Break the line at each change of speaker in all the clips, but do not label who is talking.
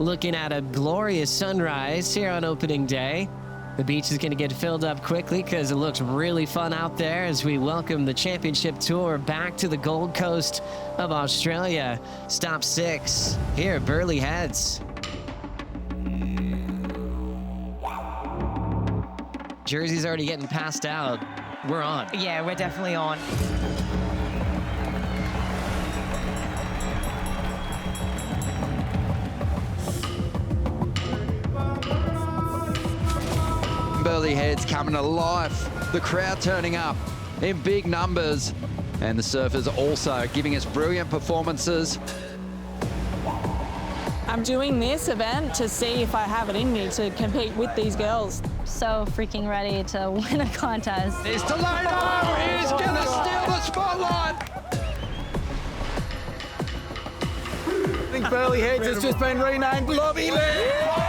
looking at a glorious sunrise here on opening day. The beach is going to get filled up quickly because it looks really fun out there as we welcome the championship tour back to the Gold Coast of Australia. Stop 6 here at Burley Heads. Jersey's already getting passed out. We're on.
Yeah, we're definitely on.
Burley Heads coming to life. The crowd turning up in big numbers. And the surfers also giving us brilliant performances.
I'm doing this event to see if I have it in me to compete with these girls.
So freaking ready to win a contest.
There's Toledo! He's gonna steal the spotlight!
I think Burley Heads has just been renamed Lobby Land.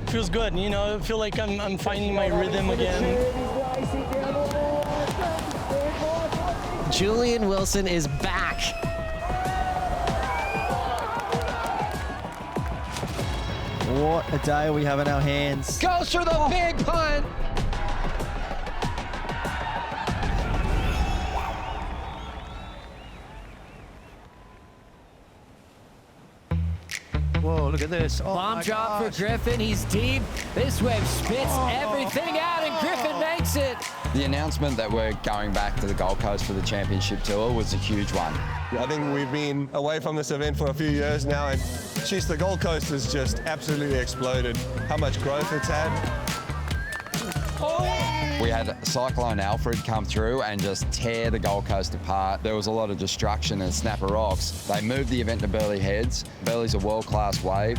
Feels good, you know, I feel like I'm finding my rhythm again.
Julian Wilson is back.
What a day we have in our hands.
Goes through the big punt!
Whoa, look at this. Oh,
Bomb drop for Griffin. He's deep. This wave spits everything out, and Griffin makes it.
The announcement that we're going back to the Gold Coast for the championship tour was a huge one.
I think we've been away from this event for a few years now, and geez, the Gold Coast has just absolutely exploded. How much growth it's had.
We had Cyclone Alfred come through and just tear the Gold Coast apart. There was a lot of destruction and snapper rocks. They moved the event to Burleigh Heads. Burleigh's a world-class wave.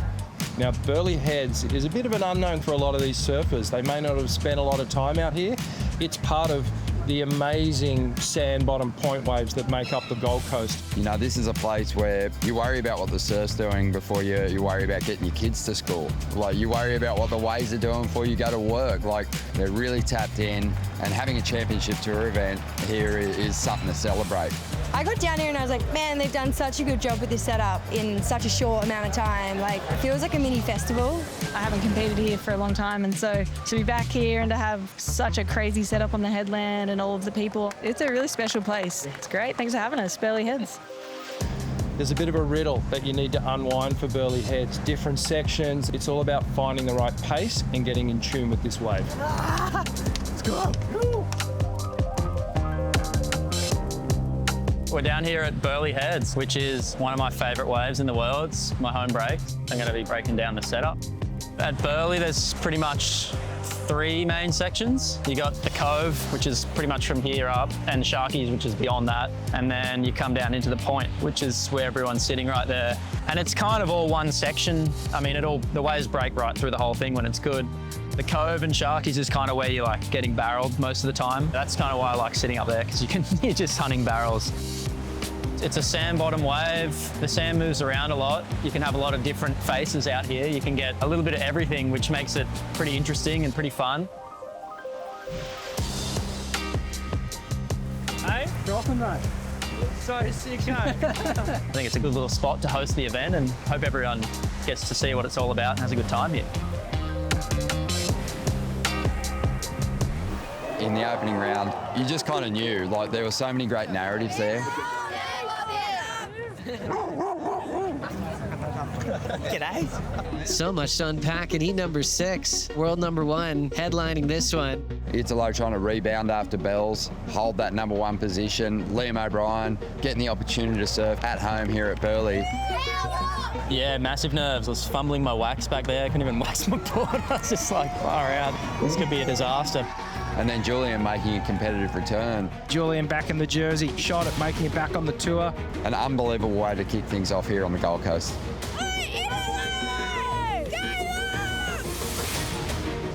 Now, Burleigh Heads is a bit of an unknown for a lot of these surfers. They may not have spent a lot of time out here. It's part of the amazing sand bottom point waves that make up the Gold Coast.
You know, this is a place where you worry about what the surf's doing before you worry about getting your kids to school. Like, you worry about what the waves are doing before you go to work. Like, they're really tapped in, and having a championship tour event here is something to celebrate.
I got down here and I was like, man, they've done such a good job with this setup in such a short amount of time. Like, it feels like a mini festival.
I haven't competed here for a long time, and so to be back here and to have such a crazy setup on the headland and all of the people, it's a really special place. It's great. Thanks for having us, Burley Heads.
There's a bit of a riddle that you need to unwind for Burley Heads. Different sections. It's all about finding the right pace and getting in tune with this wave.
Let's go.
We're down here at Burley Heads, which is one of my favourite waves in the world. It's my home break. I'm going to be breaking down the setup. At Burley, there's pretty much 3 main sections. You got the Cove, which is pretty much from here up, and Sharkies, which is beyond that. And then you come down into the point, which is where everyone's sitting right there. And it's kind of all one section. I mean, the waves break right through the whole thing when it's good. The Cove and Sharkies is kind of where you're like getting barreled most of the time. That's kind of why I like sitting up there, because you're just hunting barrels. It's a sand bottom wave. The sand moves around a lot. You can have a lot of different faces out here. You can get a little bit of everything, which makes it pretty interesting and pretty fun.
Hey, dropping, mate. So sick, eh?
I think it's a good little spot to host the event, and hope everyone gets to see what it's all about and has a good time here.
In the opening round, you just kind of knew, like, there were so many great narratives there.
G'day. So much to unpack, and he number 6, world number 1, headlining this one.
Italo trying to rebound after bells, hold that number 1 position. Liam O'Brien getting the opportunity to surf at home here at Burleigh.
Yeah, massive nerves. I was fumbling my wax back there. I couldn't even wax my board. I was just like, far out. This could be a disaster.
And then Julian making a competitive return.
Julian back in the jersey, shot at making it back on the tour.
An unbelievable way to kick things off here on the Gold Coast.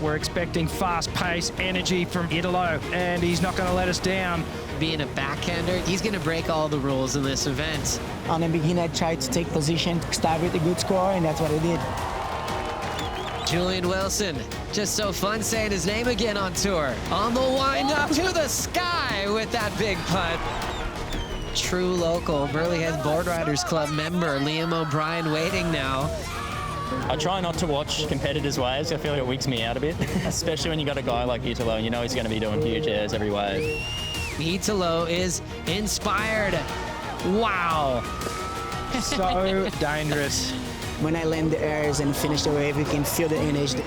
We're expecting fast pace, energy from Italo, and he's not going to let us down.
Being a backhander, he's going to break all the rules in this event.
On the beginning, I tried to take position, start with a good score, and that's what I did.
Julian Wilson Just so fun saying his name again on tour. On the wind up to the sky with that big putt. True local Burleigh Heads Board Riders Club member Liam O'Brien waiting now.
I try not to watch competitors' waves. I feel like it wigs me out a bit, especially when you got a guy like Italo and you know he's going to be doing huge airs every wave.
Italo is inspired. Wow.
So dangerous.
When I land the airs and finish the wave, you can feel the energy.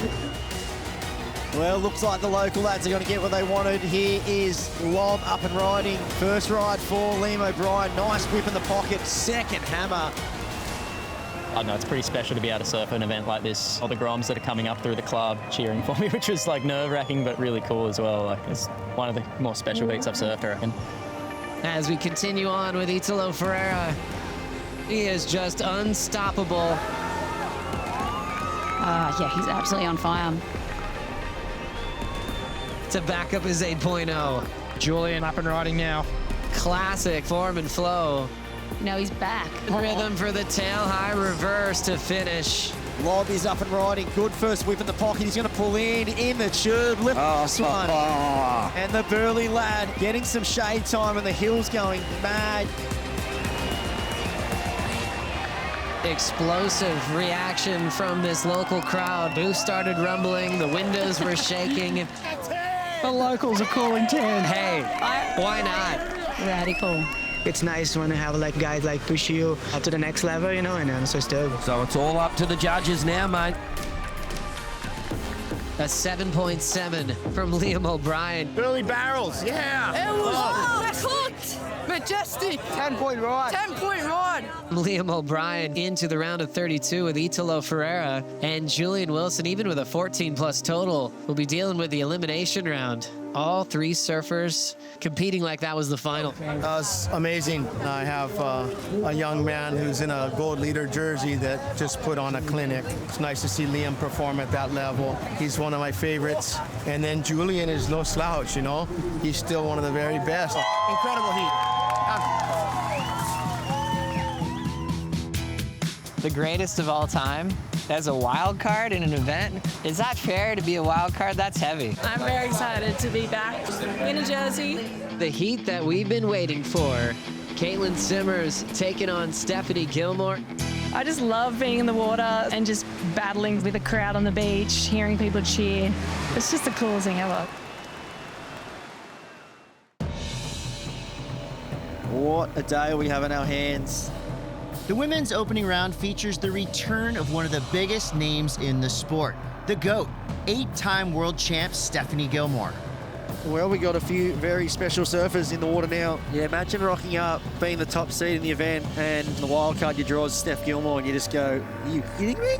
Well, looks like the local lads are going to get what they wanted. Here is Lob up and riding. First ride for Liam O'Brien. Nice whip in the pocket. Second hammer.
I don't know, it's pretty special to be able to surf an event like this. All the Groms that are coming up through the club cheering for me, which was like nerve-wracking but really cool as well. Like, it's one of the more special heats I've surfed, I reckon.
As we continue on with Italo Ferreira, he is just unstoppable.
Yeah, he's absolutely on fire.
To back up his 8.0.
Julian up and riding now.
Classic form and flow.
No, he's back.
Rhythm for the tail high reverse to finish.
Lob is up and riding. Good first whip in the pocket. He's going to pull in the tube. Lift this one. And the Burleigh lad getting some shade time and the hills going mad.
Explosive reaction from this local crowd. Booth started rumbling. The windows were shaking.
The locals are calling 10.
Hey, why not?
Radical.
It's nice when you have like guys like push you up to the next level, you know, and I'm so stoked.
So it's all up to the judges now, mate.
A 7.7 from Liam O'Brien.
Burleigh barrels, yeah.
It was cooked. Majestic.
10-point ride.
10-point ride.
Liam O'Brien into the round of 32 with Italo Ferreira, and Julian Wilson, even with a 14+ total, will be dealing with the elimination round. All three surfers competing like that was the final.
It's amazing. I have a young man who's in a gold leader jersey that just put on a clinic. It's nice to see Liam perform at that level. He's one of my favorites. And then Julian is no slouch, you know? He's still one of the very best. Incredible heat.
The greatest of all time as a wild card in an event. Is that fair to be a wild card? That's heavy.
I'm very excited to be back in a jersey.
The heat that we've been waiting for. Caitlin Simmers taking on Stephanie Gilmore.
I just love being in the water and just battling with the crowd on the beach, hearing people cheer. It's just the coolest thing ever.
What a day we have in our hands.
The women's opening round features the return of one of the biggest names in the sport, the GOAT, 8-time world champ Stephanie Gilmore.
Well, we got a few very special surfers in the water now. Yeah, imagine rocking up, being the top seed in the event, and the wild card you draw is Steph Gilmore, and you just go, are you kidding me?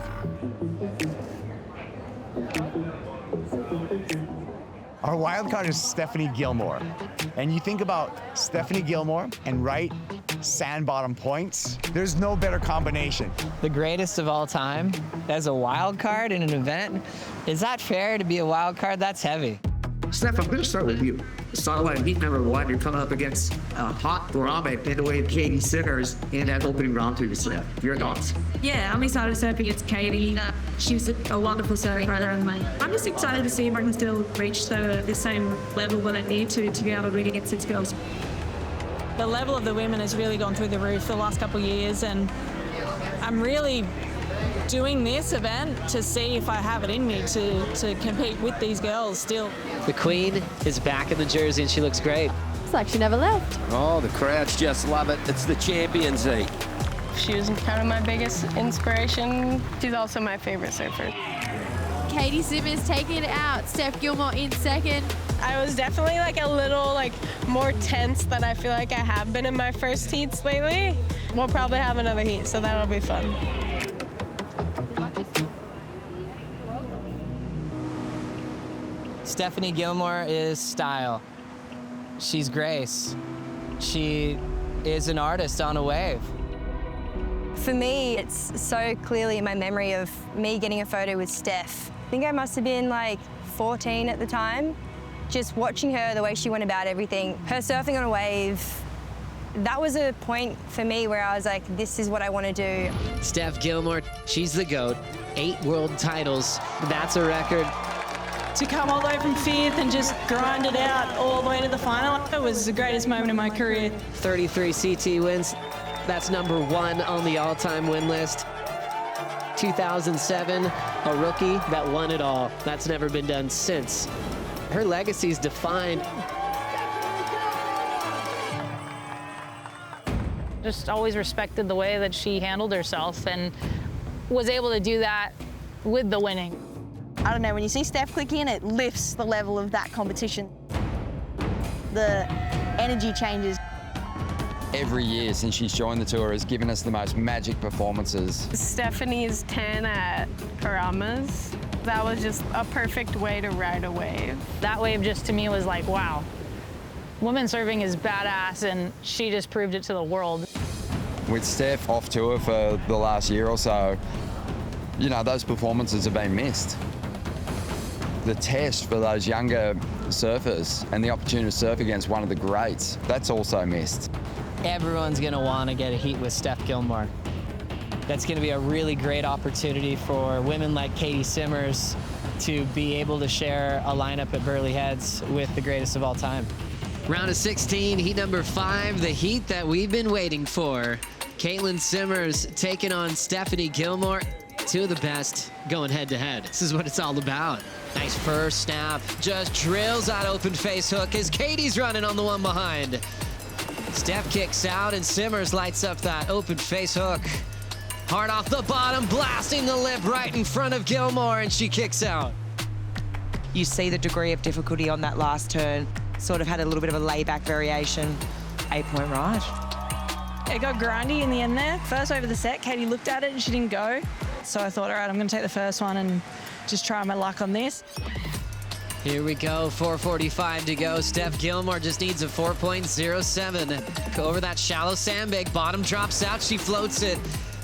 Our wild card is Stephanie Gilmore. And you think about Stephanie Gilmore and right sand bottom points, there's no better combination.
The greatest of all time as a wild card in an event. Is that fair to be a wild card? That's heavy.
Steph, I'm going to start with you. Starline heat number 1, you're coming up against a hot Barame in the way of Katie Sinners in that opening round through the slip. Your thoughts?
Yeah, I'm excited to surf against Katie. She was a wonderful surfer. I'm just excited to see if I can still reach the same level that I need to be able to win against these girls.
The level of the women has really gone through the roof the last couple of years, and I'm really doing this event to see if I have it in me to compete with these girls still.
The Queen is back in the jersey and she looks great.
It's like she never left.
Oh, the crowds just love it. It's the Champions Heat.
She was kind of my biggest inspiration. She's also my favorite surfer.
Katie Simmons taking it out. Steph Gilmore in second.
I was definitely like a little more tense than I feel like I have been in my first heats lately. We'll probably have another heat, so that'll be fun.
Stephanie Gilmore is style. She's grace. She is an artist on a wave.
For me, it's so clearly in my memory of me getting a photo with Steph. I think I must have been like 14 at the time. Just watching her, the way she went about everything, her surfing on a wave, that was a point for me where I was like, this is what I want to do.
Steph Gilmore, she's the GOAT. 8 world titles. That's a record.
To come all the way from 5th and just grind it out all the way to the final, it was the greatest moment in my career.
33 CT wins. That's number 1 on the all-time win list. 2007, a rookie that won it all. That's never been done since. Her legacy's defined.
Just always respected the way that she handled herself and was able to do that with the winning.
I don't know, when you see Steph click in, it lifts the level of that competition. The energy changes.
Every year since she's joined the tour has given us the most magic performances.
Stephanie's 10 at Karamas. That was just a perfect way to ride a wave.
That wave just to me was like, wow, women's surfing is badass, and she just proved it to the world.
With Steph off tour for the last year or so, you know, those performances have been missed. The test for those younger surfers and the opportunity to surf against one of the greats, that's also missed.
Everyone's going to want to get a heat with Steph Gilmore. That's going to be a really great opportunity for women like Katie Simmers to be able to share a lineup at Burleigh Heads with the greatest of all time. Round of 16, heat number 5, the heat that we've been waiting for. Caitlin Simmers taking on Stephanie Gilmore. Two of the best going head-to-head. This is what it's all about. Nice first snap. Just drills that open face hook as Katie's running on the one behind. Steph kicks out and Simmers lights up that open face hook. Hard off the bottom, blasting the lip right in front of Gilmore, and she kicks out.
You see the degree of difficulty on that last turn. Sort of had a little bit of a layback variation. 8-point ride.
It got grindy in the end there. First over the set, Katie looked at it and she didn't go. So I thought, all right, I'm going to take the first one and just try my luck on this.
Here we go, 4:45 to go. Steph Gilmore just needs a 4.07. Go over that shallow sandbag, bottom drops out, she floats it.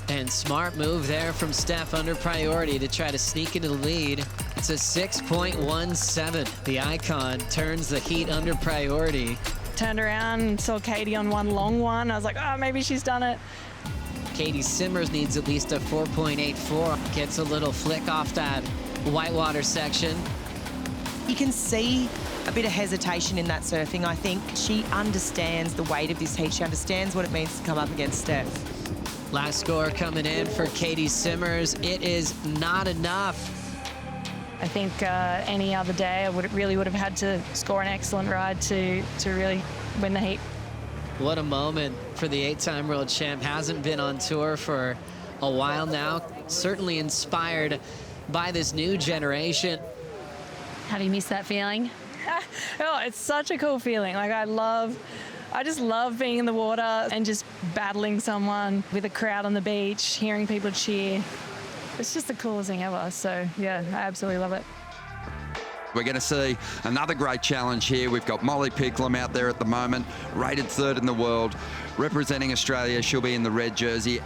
And smart move there from Steph under priority to try to sneak into the lead. It's a 6.17. The icon turns the heat under priority.
Turned around and saw Katie on one long one. I was like, oh, maybe she's done it.
Katie Simmers needs at least a 4.84. Gets a little flick off that whitewater section.
You can see a bit of hesitation in that surfing, I think. She understands the weight of this heat. She understands what it means to come up against Steph.
Last score coming in for Katie Simmers. It is not enough.
I think any other day I really would have had to score an excellent ride to really win the heat.
What a moment for the 8-time world champ. Hasn't been on tour for a while now. Certainly inspired by this new generation.
How do you miss that feeling?
Oh, it's such a cool feeling. Like I just love being in the water and just battling someone with a crowd on the beach, hearing people cheer. It's just the coolest thing ever. So yeah, I absolutely love it.
We're going to see another great challenge here. We've got Molly Pickham out there at the moment, rated 3rd in the world, representing Australia. She'll be in the red jersey.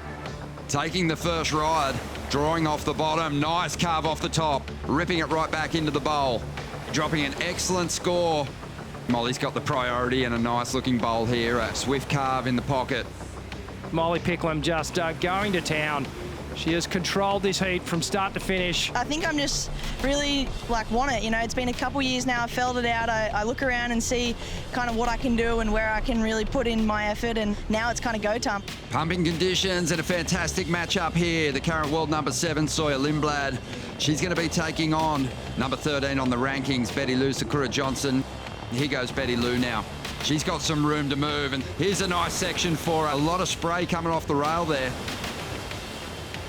Taking the first ride, drawing off the bottom, nice carve off the top, ripping it right back into the bowl, dropping an excellent score. Molly's got the priority and a nice looking bowl here, a swift carve in the pocket.
Molly Pickham just going to town. She has controlled this heat from start to finish.
I think I'm just really want it. You know, it's been a couple years now. I've felt it out. I look around and see kind of what I can do and where I can really put in my effort, and now it's kind of go time.
Pumping conditions and a fantastic matchup here. The current world number 7, Sawyer Lindblad. She's going to be taking on number 13 on the rankings, Betty Lou Sakura Johnson. Here goes Betty Lou now. She's got some room to move, and here's a nice section for her. A lot of spray coming off the rail there.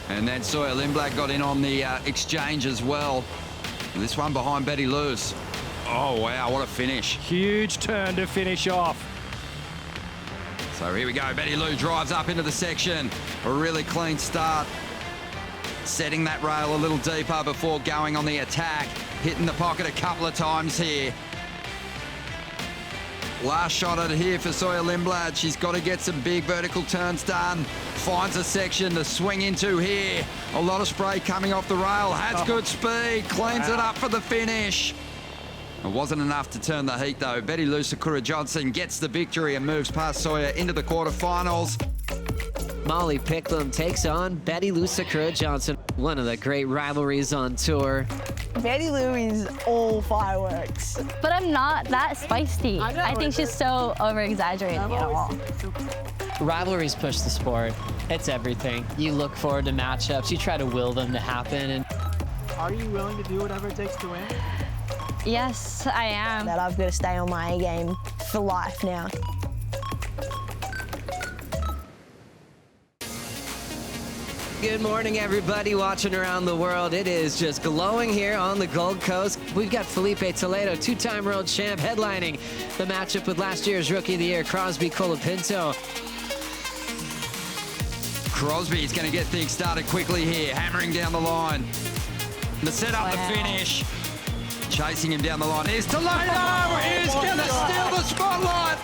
And then Sawyer Lindblad got in on the exchange as well. This one behind Betty Lou's. Oh, wow, what a finish.
Huge turn to finish off.
So here we go. Betty Lou drives up into the section. A really clean start. Setting that rail a little deeper before going on the attack. Hitting the pocket a couple of times here. Last shot at it here for Sawyer Lindblad. She's got to get some big vertical turns done. Finds a section to swing into here. A lot of spray coming off the rail. Has good speed. Cleans it up for the finish. It wasn't enough to turn the heat though. Betty Lou Sakura Johnson gets the victory and moves past Sawyer into the quarterfinals.
Molly Pickham takes on Betty Lou Sakura Johnson. one of the great rivalries on tour.
Betty Lou is all fireworks.
But I'm not that spicy. I think she's so over-exaggerating it all.
Rivalries push the sport. It's everything. You look forward to matchups. You try to will them to happen. And
Are you willing to do whatever it takes to win?
Yes, I am.
That I've got to stay on my A game for life now.
good morning, everybody watching around the world. It is just glowing here on the Gold Coast. We've got Felipe Toledo, two-time world champ, headlining the matchup with last year's Rookie of the Year, Crosby Colapinto.
Crosby's going to get things started quickly here, hammering down the line. The setup, the finish. Chasing him down the line. Here's Toledo! He's going to steal the spotlight!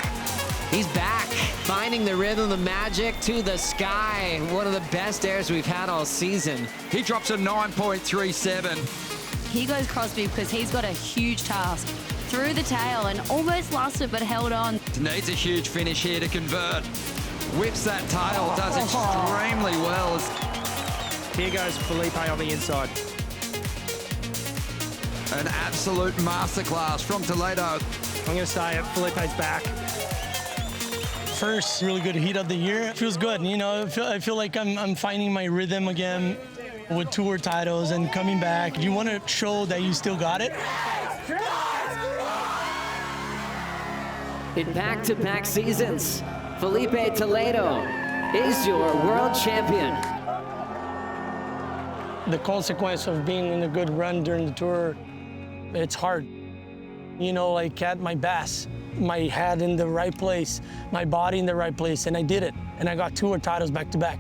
He's back, finding the rhythm, the magic to the sky. One of the best airs we've had all season.
He drops a 9.37.
He goes Crosby because he's got a huge task. Through the tail and almost lost it, but held on.
Needs a huge finish here to convert. Whips that tail, does extremely well.
Here goes Felipe on the inside.
An absolute masterclass from Toledo.
I'm going to say it, Felipe's back.
First really good heat of the year. Feels good, you know. I feel like I'm finding my rhythm again with tour titles and coming back. You want to show that you still got it.
In back-to-back seasons, Felipe Toledo is your world champion.
The consequence of being in a good run during the tour, it's hard. You know, like at my best, my head in the right place, my body in the right place, and I did it. And I got tour titles back to back.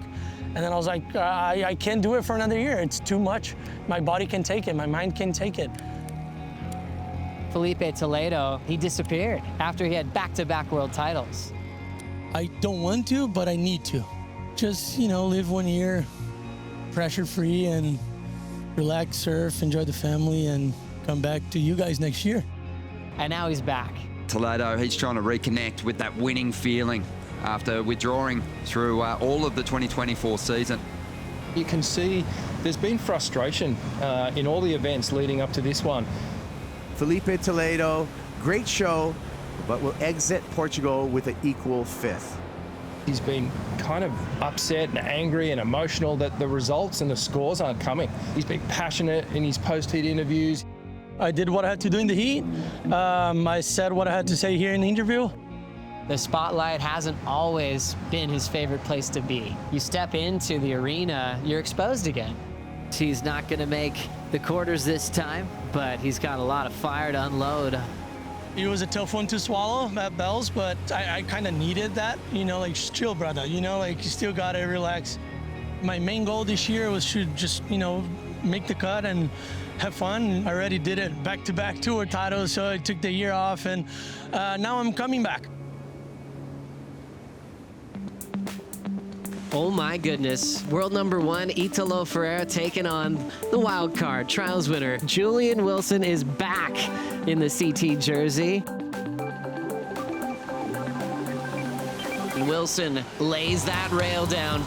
And then I was like, I can't do it for another year. It's too much. My body can take it, my mind can take it.
Felipe Toledo, he disappeared after he had back-to-back world titles.
I don't want to, but I need to. Just, you know, live 1 year, pressure-free, and relax, surf, enjoy the family, and come back to you guys next year.
And now he's back.
Toledo, he's trying to reconnect with that winning feeling after withdrawing through all of the 2024 season.
You can see there's been frustration in all the events leading up to this one.
Felipe Toledo, great show, but will exit Portugal with an equal fifth.
He's been kind of upset and angry and emotional that the results and the scores aren't coming. He's been passionate in his post-heat interviews.
I did what I had to do in the heat. I said what I had to say here in the interview.
The spotlight hasn't always been his favorite place to be. You step into the arena, you're exposed again. He's not gonna make the quarters this time, but he's got a lot of fire to unload.
It was a tough one to swallow at Bells, but I kind of needed that. You know, like, chill, brother. You know, like, you still gotta relax. My main goal this year was to just, you know, make the cut and have fun. I already did it. Back-to-back tour titles, so I took the year off, and now I'm coming back.
Oh my goodness. World number one, Italo Ferreira, taking on the wild card trials winner. Julian Wilson is back in the CT jersey. And Wilson lays that rail down.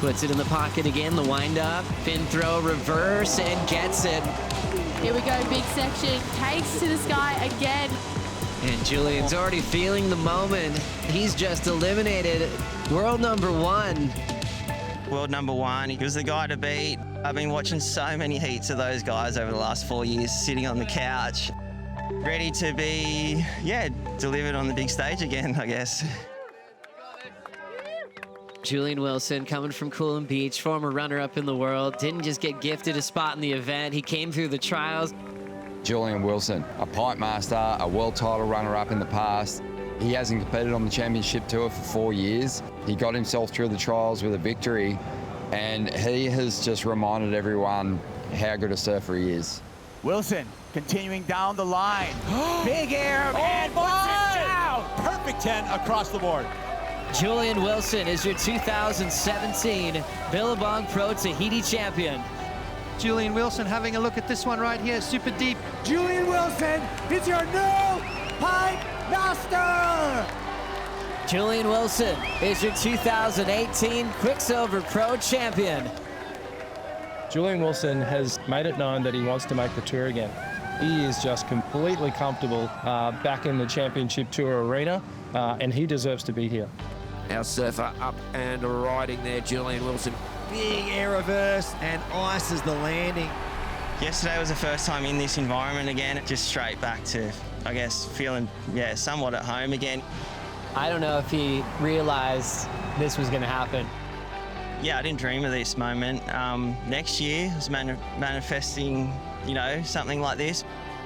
Puts it in the pocket again, the wind up, fin throw, reverse, and gets it.
Here we go, big section, takes to the sky again.
And Julian's already feeling the moment. He's just eliminated world number one.
World number one, he was the guy to beat. I've been watching so many heats of those guys over the last 4 years, sitting on the couch, ready to be, delivered on the big stage again, I guess.
Julian Wilson, coming from Coolum Beach, former runner-up in the world, didn't just get gifted a spot in the event. He came through the trials.
Julian Wilson, a pipe master, a world title runner-up in the past. He hasn't competed on the championship tour for 4 years. He got himself through the trials with a victory, and he has just reminded everyone how good a surfer he is.
Wilson continuing down the line. Big air, and puts it down. Perfect 10 across the board.
Julian Wilson is your 2017 Billabong Pro Tahiti champion.
Julian Wilson having a look at this one right here, super deep.
Julian Wilson is your new pipe master!
Julian Wilson is your 2018 Quicksilver Pro champion.
Julian Wilson has made it known that he wants to make the tour again. He is just completely comfortable back in the championship tour arena, and he deserves to be here.
Our surfer up and riding there, Julian Wilson.
Big air reverse and ices the landing.
Yesterday was the first time in this environment again, just straight back to, I guess, feeling, somewhat at home again.
I don't know if he realized this was going to happen.
Yeah, I didn't dream of this moment. Next year, I was manifesting, something like this.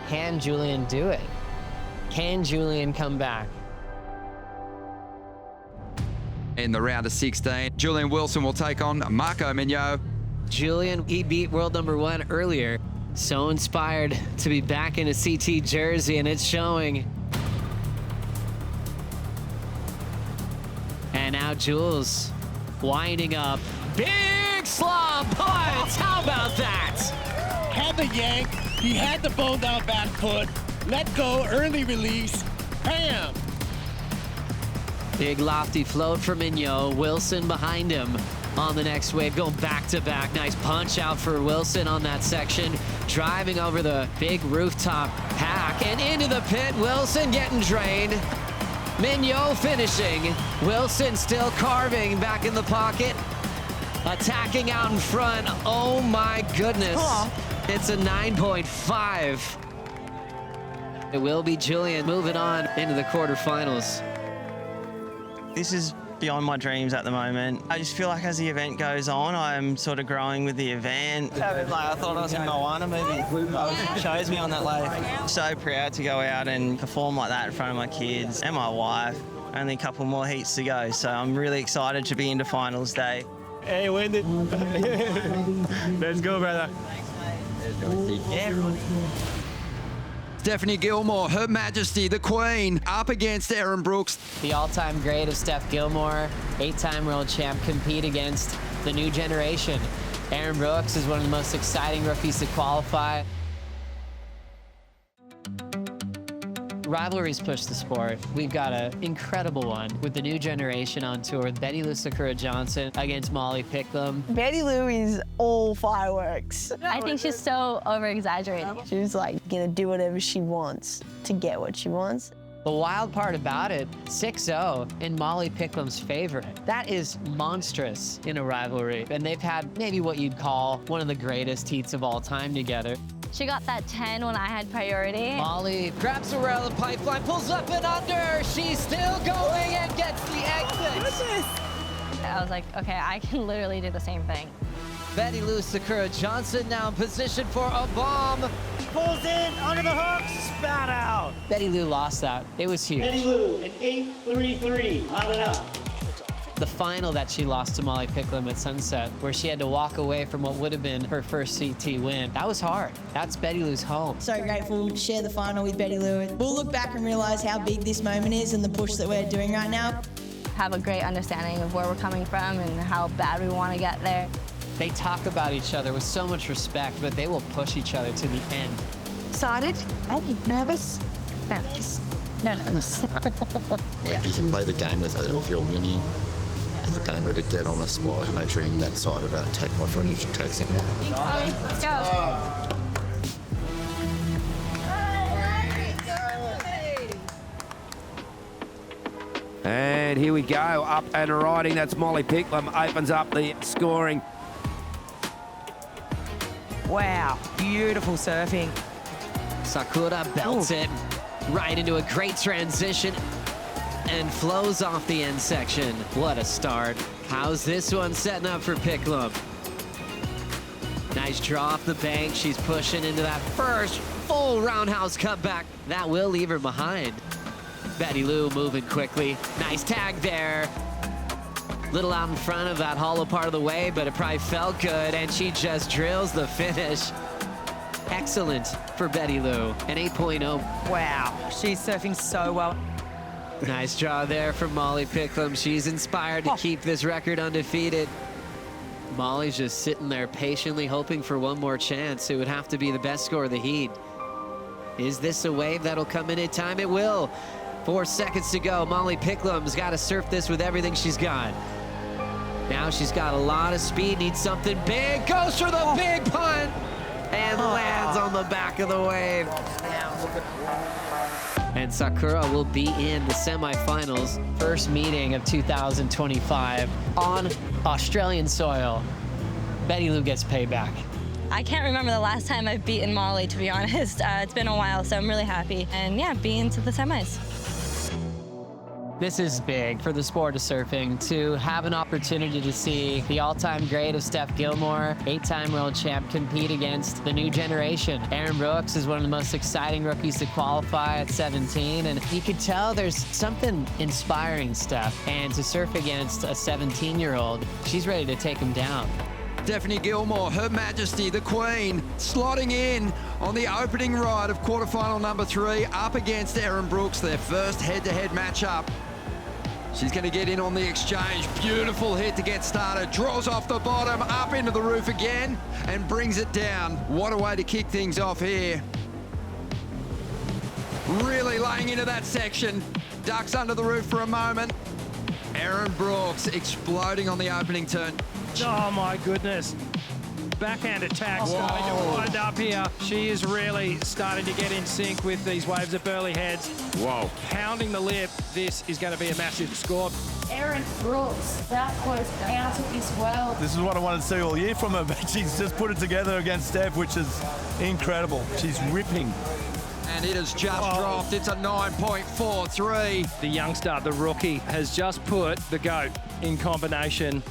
Can Julian do it? Can Julian come back?
In the round of 16, Julian Wilson will take on Marco Mino.
Julian, he beat world number 1 earlier. So inspired to be back in a CT jersey, and it's showing. And now Jules winding up. Big slop punch! How about that?
Had the yank, he had the bone down back foot, let go, early release, bam!
Big lofty float for Mino. Wilson behind him on the next wave, going back to back. Nice punch out for Wilson on that section. Driving over the big rooftop hack and into the pit. Wilson getting drained. Mino finishing. Wilson still carving back in the pocket. Attacking out in front. Oh my goodness. It's a 9.5. It will be Julian moving on into the quarterfinals.
This is beyond my dreams at the moment. I just feel like as the event goes on, I'm sort of growing with the event.
I thought I was in a Moana movie. It shows me on that lake.
So proud to go out and perform like that in front of my kids and my wife. Only a couple more heats to go, so I'm really excited to be into finals day.
Hey, Wendy. Let's go, brother.
Stephanie Gilmore, Her Majesty, the Queen, up against Erin Brooks.
The all-time great of Steph Gilmore, 8-time world champ, compete against the new generation. Erin Brooks is one of the most exciting rookies to qualify. Rivalries push the sport. We've got an incredible one with the new generation on tour. Betty Lou Sakura Johnson against Molly Pickham.
Betty Lou is all fireworks.
I think she's so over-exaggerated.
She's like gonna do whatever she wants to get what she wants.
The wild part about it, 6-0 in Molly Pickham's favor. That is monstrous in a rivalry. And they've had maybe what you'd call one of the greatest heats of all time together.
She got that 10 when I had priority.
Molly grabs the rail of the pipeline, pulls up and under. She's still going and gets the exit.
I was like, okay, I can literally do the same thing.
Betty Lou Sakura Johnson now in position for a bomb.
Pulls in, under the hook, spat out.
Betty Lou lost that. It was huge.
Betty Lou, an 8-3-3, out and out.
The final that she lost to Molly Pickham at Sunset, where she had to walk away from what would have been her first CT win. That was hard. That's Betty Lou's home.
So grateful to share the final with Betty Lou. We'll look back and realise how big this moment is and the push that we're doing right now.
Have a great understanding of where we're coming from and how bad we want to get there.
They talk about each other with so much respect, but they will push each other to the end.
Excited? Are you nervous? Nervous. Nervous.
You can play the game with it if you're winning. The game with it dead on the spot, measuring that side of that take my footage and takes it.
Let's go.
And here we go, up and riding. That's Molly Pickham, opens up the scoring.
Wow, beautiful surfing.
Sakura belts it right into a great transition and flows off the end section. What a start. How's this one setting up for Pickle? Nice draw off the bank. She's pushing into that first full roundhouse cutback. That will leave her behind. Betty Lou moving quickly. Nice tag there. Little out in front of that hollow part of the wave, but it probably felt good, and she just drills the finish. Excellent for Betty Lou, an 8.0.
Wow, she's surfing so well.
Nice draw there from Molly Pickham. She's inspired to keep this record undefeated. Molly's just sitting there patiently hoping for one more chance. It would have to be the best score of the heat. Is this a wave that'll come in time? It will. 4 seconds to go. Molly Pickham's got to surf this with everything she's got. Now she's got a lot of speed, needs something big, goes for the big punt, and lands on the back of the wave. And Sakura will be in the semifinals. First meeting of 2025 on Australian soil. Betty Lou gets payback.
I can't remember the last time I've beaten Molly, to be honest. It's been a while, so I'm really happy. And yeah, being to the semis.
This is big for the sport of surfing, to have an opportunity to see the all-time great of Steph Gilmore, 8-time world champ, compete against the new generation. Aaron Brooks is one of the most exciting rookies to qualify at 17, and you could tell there's something inspiring Steph. And to surf against a 17-year-old, she's ready to take him down.
Stephanie Gilmore, Her Majesty, the Queen, slotting in on the opening ride of quarterfinal number 3, up against Aaron Brooks, their first head-to-head matchup. She's going to get in on the exchange. Beautiful hit to get started. Draws off the bottom, up into the roof again, and brings it down. What a way to kick things off here. Really laying into that section. Ducks under the roof for a moment. Aaron Brooks exploding on the opening turn.
Oh my goodness. Backhand attack starting to wind up here. She is really starting to get in sync with these waves at Burley Heads.
Whoa.
Pounding the lip. This is going to be a massive score.
Aaron Brooks, that was out of this world.
This is what I wanted to see all year from her, but she's just put it together against Steph, which is incredible. She's ripping.
And it has just dropped. It's a 9.43.
The youngster, the rookie, has just put the GOAT in combination.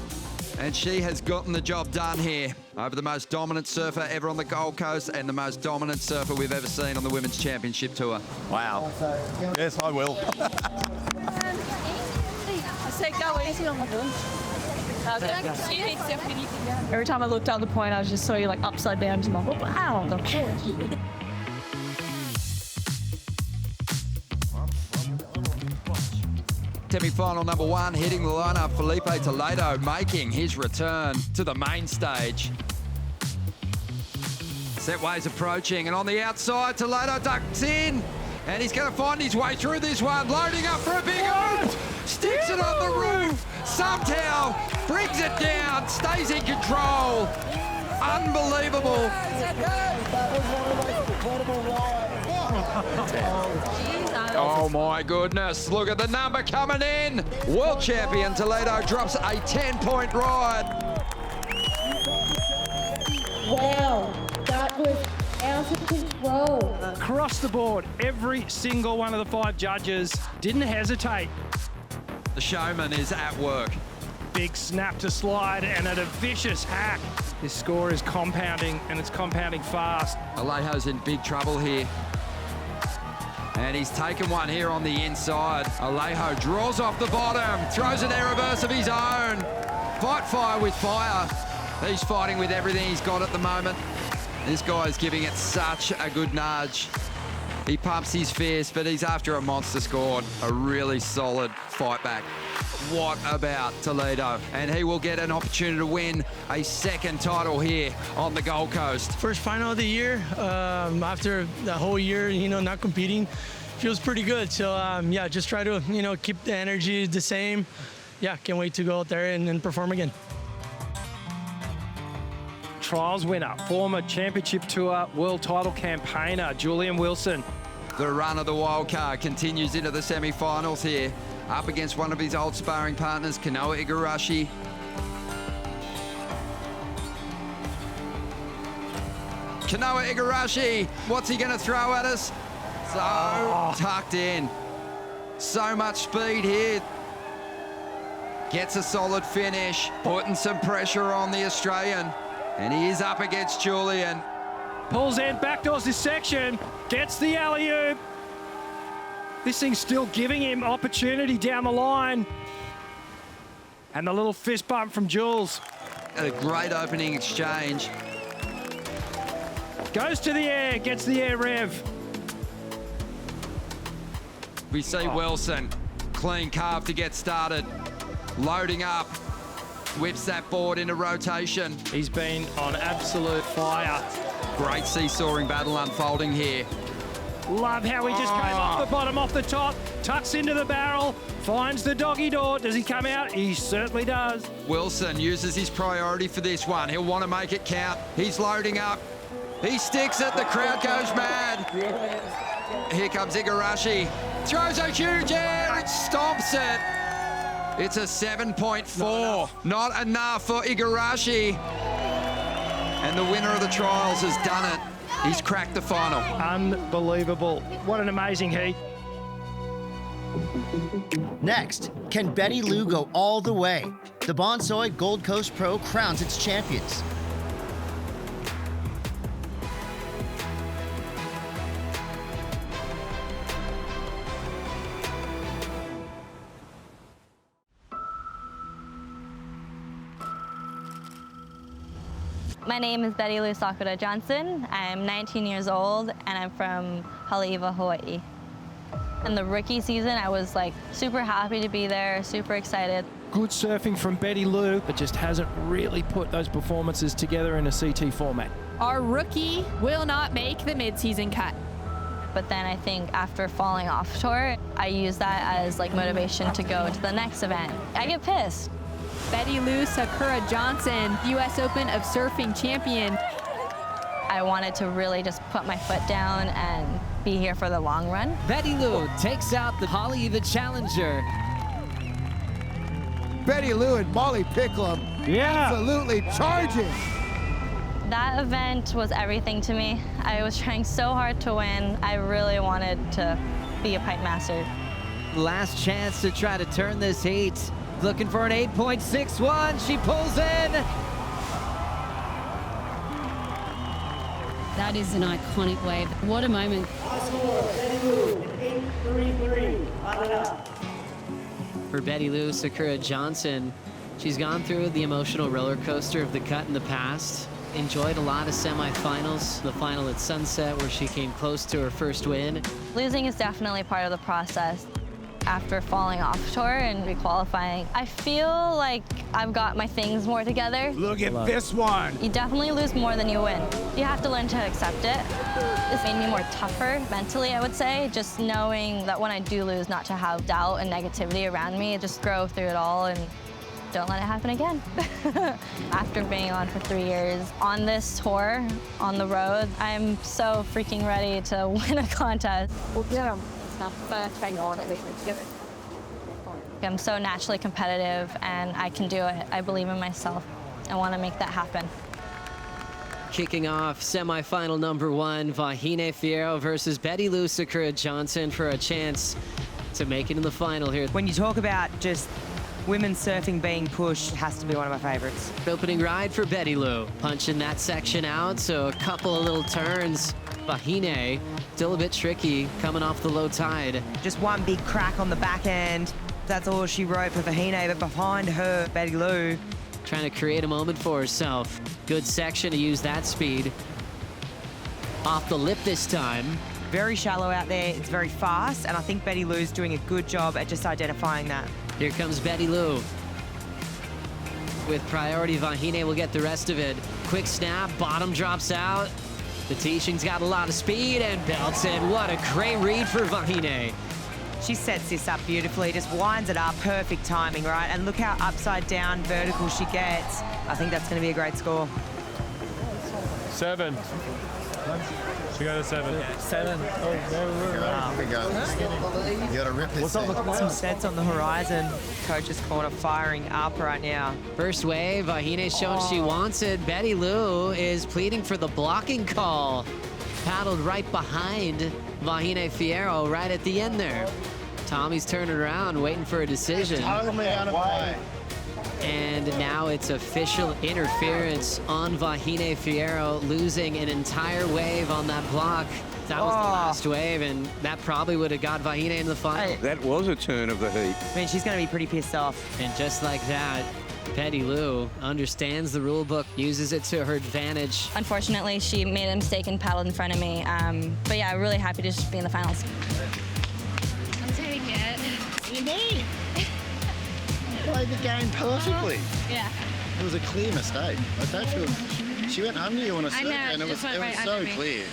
And she has gotten the job done here over the most dominant surfer ever on the Gold Coast and the most dominant surfer we've ever seen on the Women's Championship Tour.
Wow. Yes, I will.
I said go easy on my doing. Every time I looked down the point, I just saw you like upside down. Just like, wow.
Semi-final number 1, hitting the lineup, Felipe Toledo making his return to the main stage. Set waves approaching, and on the outside, Toledo ducks in, and he's going to find his way through this one, loading up for a big one, sticks it on the roof, somehow brings it down, stays in control. Unbelievable. Oh my goodness, look at the number coming in. World champion Toledo drops a 10-point ride.
Wow, that was out of control.
Across the board, every single one of the 5 judges didn't hesitate.
The showman is at work.
Big snap to slide and at a vicious hack. This score is compounding, and it's compounding fast.
Alejo's in big trouble here. And he's taken one here on the inside. Alejo draws off the bottom, throws an air reverse of his own. Fight fire with fire. He's fighting with everything he's got at the moment. This guy's giving it such a good nudge. He pumps his fist, but he's after a monster score. A really solid fight back. What about Toledo? And he will get an opportunity to win a second title here on the Gold Coast.
First final of the year, after the whole year, not competing, feels pretty good. So yeah, just try to, keep the energy the same. Yeah, can't wait to go out there and perform again.
Trials winner, former championship tour world title campaigner, Julian Wilson.
The run of the wild card continues into the semi-finals here, up against one of his old sparring partners, Canoa Igarashi. Canoa Igarashi, what's he going to throw at us? So tucked in. So much speed here. Gets a solid finish, putting some pressure on the Australian. And he is up against Julian.
Pulls in, backdoors this section, gets the alley-oop. This thing's still giving him opportunity down the line. And the little fist bump from Jules.
A great opening exchange.
Goes to the air, gets the air rev.
We see Wilson, clean carve to get started. Loading up, whips that board into rotation.
He's been on absolute fire.
Great seesawing battle unfolding here.
Love how he just came off the bottom, off the top, tucks into the barrel, finds the doggy door. Does he come out? He certainly does.
Wilson uses his priority for this one. He'll want to make it count. He's loading up. He sticks it. The crowd goes mad. Here comes Igarashi. Throws a huge air. It stomps it. It's a 7.4. Not enough for Igarashi. And the winner of the trials has done it. He's cracked the final.
Unbelievable. What an amazing heat.
Next, can Betty Lou go all the way? The Bonsoy Gold Coast Pro crowns its champions.
My name is Betty Lou Sakura Johnson. I'm 19 years old and I'm from Haleiwa, Hawaii. In the rookie season, I was like super happy to be there, super excited.
Good surfing from Betty Lou, but just hasn't really put those performances together in a CT format.
Our rookie will not make the mid-season cut.
But then I think after falling off tour, I use that as like motivation to go to the next event. I get pissed.
Betty Lou Sakura Johnson, U.S. Open of Surfing champion.
I wanted to really just put my foot down and be here for the long run.
Betty Lou takes out the Haleiwa Challenger.
Betty Lou and Molly Pickham absolutely charging.
That event was everything to me. I was trying so hard to win. I really wanted to be a pipe master.
Last chance to try to turn this heat. Looking for an 8.61. She pulls in.
That is an iconic wave. What a moment.
For Betty Lou Sakura Johnson, she's gone through the emotional roller coaster of the cut in the past. Enjoyed a lot of semifinals. The final at Sunset where she came close to her first win.
Losing is definitely part of the process. After falling off tour and requalifying, I feel like I've got my things more together.
Look at this one.
You definitely lose more than you win. You have to learn to accept it. It's made me more tougher mentally, I would say, just knowing that when I do lose, not to have doubt and negativity around me, just grow through it all and don't let it happen again. After being on for 3 years, on this tour, on the road, I'm so freaking ready to win a contest. I'm so naturally competitive and I can do it. I believe in myself. I want to make that happen.
Kicking off semifinal number 1, Vaheen Fiero versus Betty Lou Sakura Johnson for a chance to make it in the final here.
When you talk about just women's surfing being pushed, it has to be one of my favorites.
Opening ride for Betty Lou, punching that section out, so a couple of little turns. Vaheen, still a bit tricky, coming off the low tide.
Just one big crack on the back end. That's all she wrote for Vaheen, but behind her, Betty Lou.
Trying to create a moment for herself. Good section to use that speed. Off the lip this time.
Very shallow out there, it's very fast, and I think Betty Lou's doing a good job at just identifying that.
Here comes Betty Lou. With priority, Vaheen will get the rest of it. Quick snap, bottom drops out. The Teaching's got a lot of speed and belts in. What a great read for Vaheen.
She sets this up beautifully, just winds it up, perfect timing, right? And look how upside down vertical she gets. I think that's going to be a great score.
7. She got a 7.
7. Oh, there we go. You got to rip this thing.
Some sets on the horizon. Coach's corner firing up right now.
First wave, Vaheen showing she wants it. Betty Lou is pleading for the blocking call. Paddled right behind Vaheen Fiero right at the end there. Tommy's turning around, waiting for a decision.
Totally out of play.
And now it's official interference on Vaheen Fiero, losing an entire wave on that block. That was the last wave, and that probably would have got Vaheen in the final.
That was a turn of the heat.
I mean, she's going to be pretty pissed off.
And just like that, Betty Lou understands the rule book, uses it to her advantage.
Unfortunately, she made a mistake and paddled in front of me. But yeah, I'm really happy to just be in the finals.
I'm taking it.
What do you mean? You played the game perfectly.
Yeah.
It was a clear mistake. I don't feel... She went under you on a surf,
know,
and it was
right
so
under me.
clear.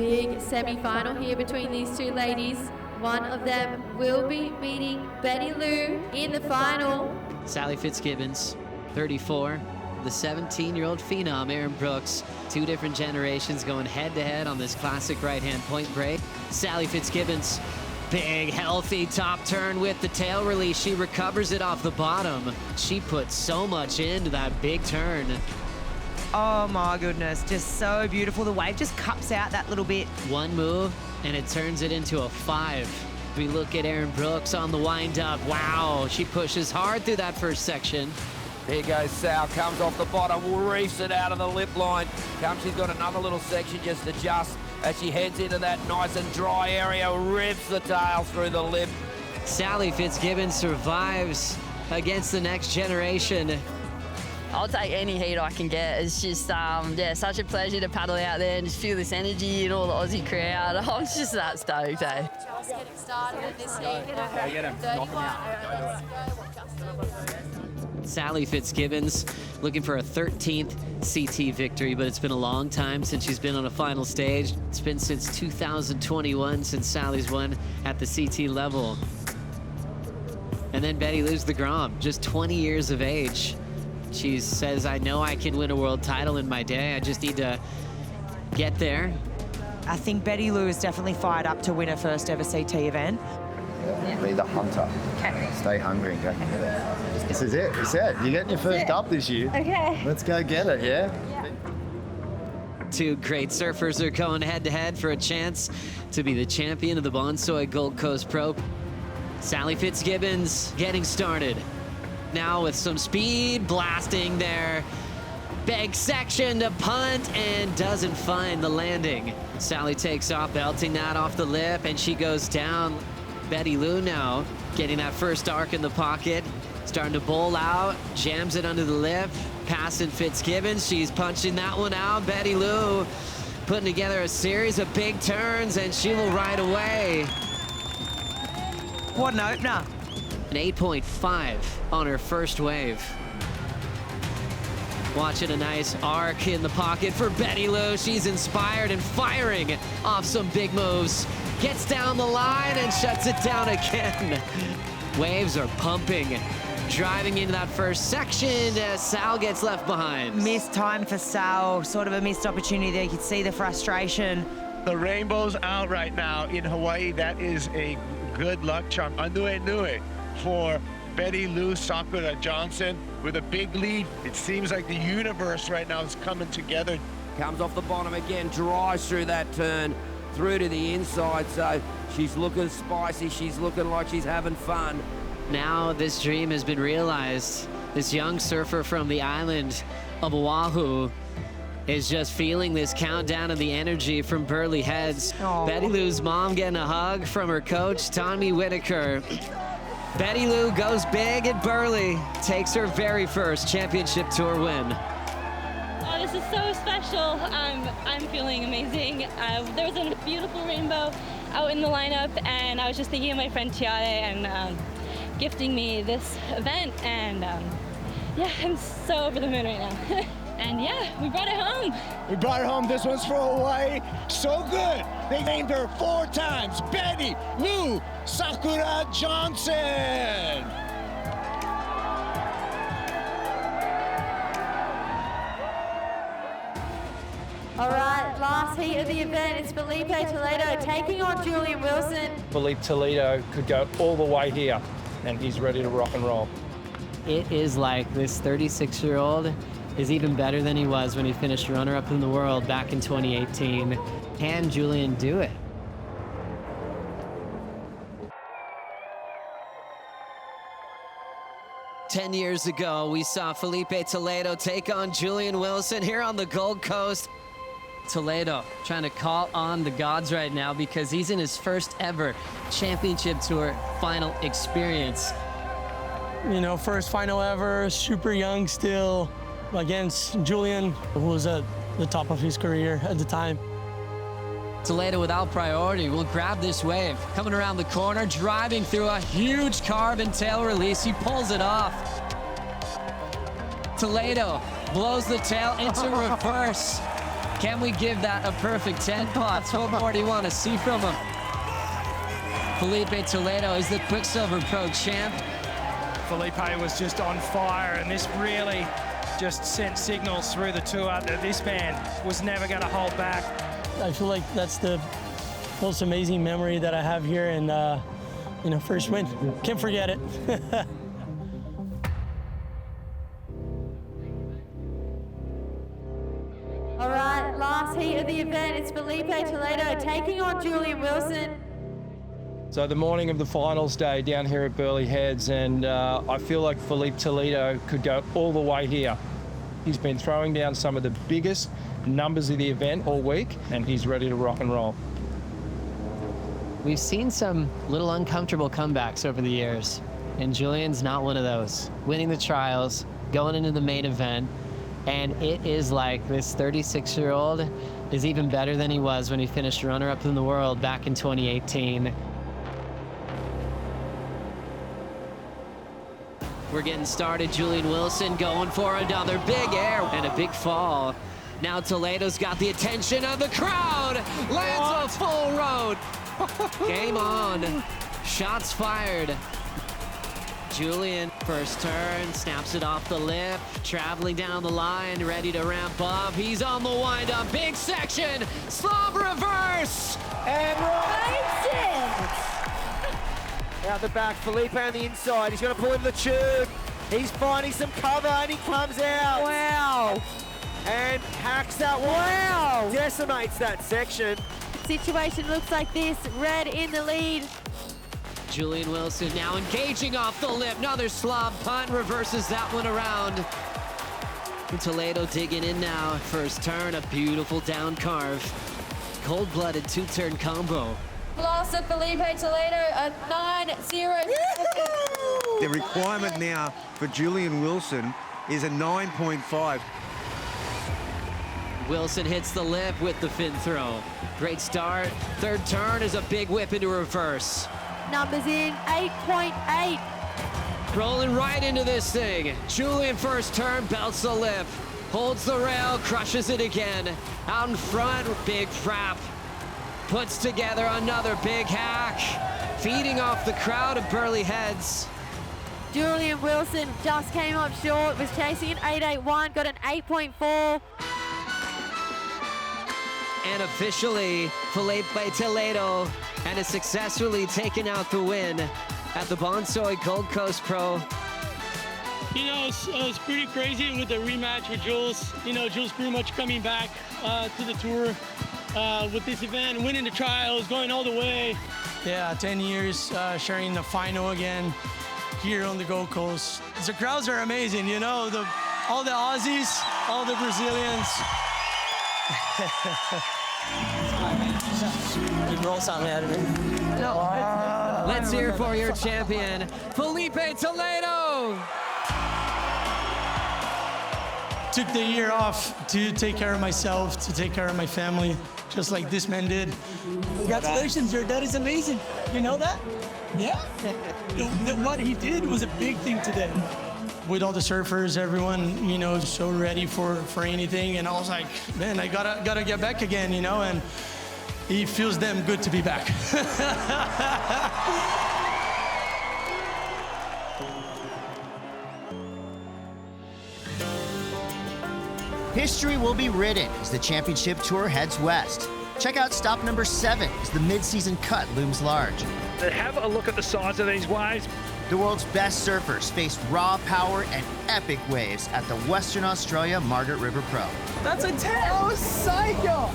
big semi-final here between these two ladies. One of them will be meeting Betty Lou in the final.
Sally Fitzgibbons, 34. The 17-year-old phenom, Erin Brooks. Two different generations going head-to-head on this classic right-hand point break. Sally Fitzgibbons, big, healthy top turn with the tail release. She recovers it off the bottom. She put so much into that big turn.
Oh my goodness, just so beautiful. The wave just cups out that little bit.
One move, and it turns it into a 5. We look at Erin Brooks on the wind-up. Wow, she pushes hard through that first section.
Here goes Sal, comes off the bottom, reefs it out of the lip line. She's got another little section just adjust as she heads into that nice and dry area, rips the tail through the lip.
Sally Fitzgibbons survives against the next generation.
I'll take any heat I can get. It's just, yeah, such a pleasure to paddle out there and just feel this energy and all the Aussie crowd. I'm just that stoked, eh?
Just getting started in this heat.
Sally Fitzgibbons looking for a 13th CT victory, but it's been a long time since she's been on a final stage. It's been since 2021 since Sally's won at the CT level. And then Betty Lou's the Grom, just 20 years of age. She says, I know I can win a world title in my day. I just need to get there.
I think Betty Lou is definitely fired up to win her first ever CT event.
Be the hunter.
Okay.
Stay hungry and go get it. This is it. It's it. You're getting your first up this year.
Okay.
Let's go get it, yeah?
Two great surfers are going head-to-head for a chance to be the champion of the Bonsoy Gold Coast Pro. Sally Fitzgibbons getting started. Now with some speed, blasting there. Big section to punt and doesn't find the landing. Sally takes off, belting that off the lip, and she goes down. Betty Lou now getting that first arc in the pocket. Starting to bowl out, jams it under the lip. Passing Fitzgibbons, she's punching that one out. Betty Lou putting together a series of big turns, and she will ride away.
What an opener.
An 8.5 on her first wave. Watching a nice arc in the pocket for Betty Lou. She's inspired and firing off some big moves. Gets down the line and shuts it down again. Waves are pumping. Driving into that first section, Sal gets left behind.
Missed time for Sal, sort of a missed opportunity there. You could see the frustration.
The rainbow's out right now in Hawaii. That is a good luck charm. Anue for Betty Lou Sakura Johnson with a big lead. It seems like the universe right now is coming together.
Comes off the bottom again, drives through that turn, through to the inside. So she's looking spicy. She's looking like she's having fun.
Now this dream has been realized. This young surfer from the island of Oahu is just feeling this countdown of the energy from Burley Heads.
Aww.
Betty Lou's mom getting a hug from her coach, Tommy Whitaker. Betty Lou goes big at Burley, takes her very first championship tour win.
Oh, this is so special. I'm feeling amazing. There was a beautiful rainbow out in the lineup, and I was just thinking of my friend Tiare and gifting me this event, and yeah, I'm so over the moon right now. And yeah, we brought it home.
We brought her home. This one's for Hawaii. So good. They named her 4 times. Betty Lou Sakura Johnson.
All right, last heat of the event is Felipe Toledo taking on Julian Wilson.
Felipe Toledo could go all the way here, and he's ready to rock and roll.
It is like this 36-year-old is even better than he was when he finished runner-up in the world back in 2018. Can Julian do it? Ten years ago, we saw Felipe Toledo take on Julian Wilson here on the Gold Coast. Toledo trying to call on the gods right now because he's in his first ever championship tour final experience.
You know, first final ever, super young still, against Julian, who was at the top of his career at the time.
Toledo without priority will grab this wave. Coming around the corner, driving through a huge carbon tail release. He pulls it off. Toledo blows the tail into reverse. Can we give that a perfect 10 pots? What more do you want to see from him? Felipe Toledo is the Quicksilver Pro champ.
Felipe was just on fire, and this really just sent signals through the tour that this man was never going to hold back.
I feel like that's the most amazing memory that I have here, and first win. Can't forget it.
All right, last heat of the event, it's Felipe Toledo taking on Julian Wilson.
So the morning of the finals day down here at Burleigh Heads, and I feel like Felipe Toledo could go all the way here. He's been throwing down some of the biggest numbers of the event all week, and he's ready to rock and roll.
We've seen some little uncomfortable comebacks over the years, and Julian's not one of those. Winning the trials, going into the main event, and it is like this 36-year-old is even better than he was when he finished runner-up in the world back in 2018. We're getting started. Julian Wilson going for another big air and a big fall. Now Toledo's got the attention of the crowd. Lands a full road. Game on. Shots fired. Julian, first turn, snaps it off the lip, traveling down the line, ready to ramp up. He's on the wind-up, big section, slob reverse, and
Makes it!
Out the back, Felipe on the inside. He's going to pull into the tube. He's finding some cover, and he comes out.
Wow.
And hacks that one.
Wow.
Decimates that section.
Situation looks like this, red in the lead.
Julian Wilson now engaging off the lip. Another slob punt, reverses that one around. And Toledo digging in now. First turn, a beautiful down carve. Cold-blooded two-turn combo.
Loss of Felipe Toledo, a 9-0.
The requirement now for Julian Wilson is a 9.5.
Wilson hits the lip with the fin throw. Great start. Third turn is a big whip into reverse.
Numbers in, 8.8.
Rolling right into this thing. Julian first turn, belts the lip. Holds the rail, crushes it again. Out in front, big frap. Puts together another big hack. Feeding off the crowd of Burley Heads.
Julian Wilson just came up short, was chasing an 8.81, got an 8.4.
And officially, Felipe Toledo and has successfully taken out the win at the Bonsoy Gold Coast Pro.
You know, it's pretty crazy with the rematch with Jules. You know, Jules pretty much coming back to the tour with this event, winning the trials, going all the way. Yeah, 10 years sharing the final again here on the Gold Coast. The crowds are amazing, you know, all the Aussies, all the Brazilians. Roll something out of it.
No. Let's hear for your champion, Felipe Toledo.
Took the year off to take care of myself, to take care of my family, just like this man did. Congratulations, your dad is amazing. You know that? Yeah. What he did was a big thing today. With all the surfers, everyone, you know, so ready for anything, and I was like, man, I gotta get back again, you know, and it feels damn good to be back.
History will be written as the championship tour heads west. Check out stop number 7 as the mid-season cut looms large.
Have a look at the size of these waves.
The world's best surfers face raw power and epic waves at the Western Australia Margaret River Pro.
That's a 10. Oh, psycho!